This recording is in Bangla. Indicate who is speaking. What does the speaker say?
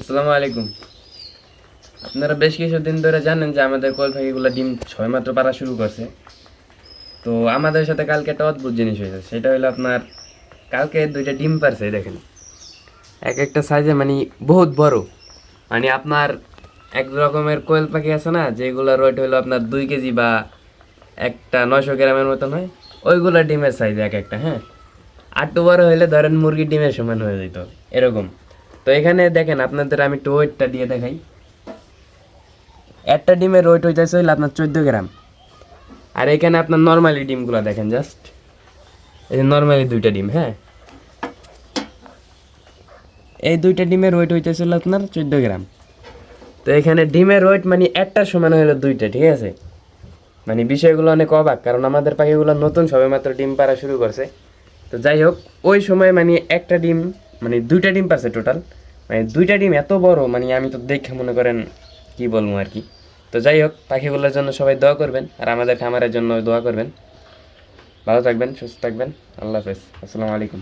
Speaker 1: আসসালামু আলাইকুম। আপনারা বেশ কিছুদিন ধরে জানেন যে আমাদের কোয়েল পাখিগুলো ডিম সবেমাত্র পাড়া শুরু করছে। তো আমাদের সাথে কালকে একটা অদ্ভুত জিনিস হয়েছে, সেটা হলো আপনার কালকে দুইটা ডিম পারছে দেখেন, এক একটা সাইজে মানে বহুত বড়। মানে আপনার এক রকমের কোয়েল পাখি আছে না, যেগুলোর ওয়েট হলো আপনার 2 কেজি বা একটা 900 গ্রামের মতন হয়, ওইগুলো ডিমের সাইজ এক একটা, হ্যাঁ। আটটু বড় হইলে ধরেন মুরগির ডিমের সমান হয়ে যেত এরকম। তো এখানে দেখেন আপনাদের আমি একটু ওয়েটটা দিয়ে দেখাই। একটা ডিমের ওয়েট হইতেছে হইলে আপনার 14 গ্রাম। আর এখানে আপনার নর্মালি ডিমগুলো দেখেন, জাস্ট এই যে নর্মালি দুইটা ডিম, হ্যাঁ, এই দুইটা ডিমের ওয়েট হইতেছিল আপনার 14 গ্রাম। তো এখানে ডিমের ওয়েট মানে একটার সমান হলো দুইটা, ঠিক আছে। মানে বিষয়গুলো অনেক অবাক, কারণ আমাদের পাখিগুলো নতুন সবেমাত্র ডিম পাড়া শুরু করছে। তো যাই হোক, ওই সময় মানে একটা ডিম মানে দুইটা ডিম পারছে টোটাল। মানে দুইটা ডিম এত বড়, মানে আমি তো দেখে মনে করেন কি বলবো আর কি। তো যাই হোক, পাখিগুলোর জন্য সবাই দোয়া করবেন, আর আমাদের খামারের জন্য দোয়া করবেন। ভালো থাকবেন, সুস্থ থাকবেন। আল্লাহ হাফেজ, আসসালামু আলাইকুম।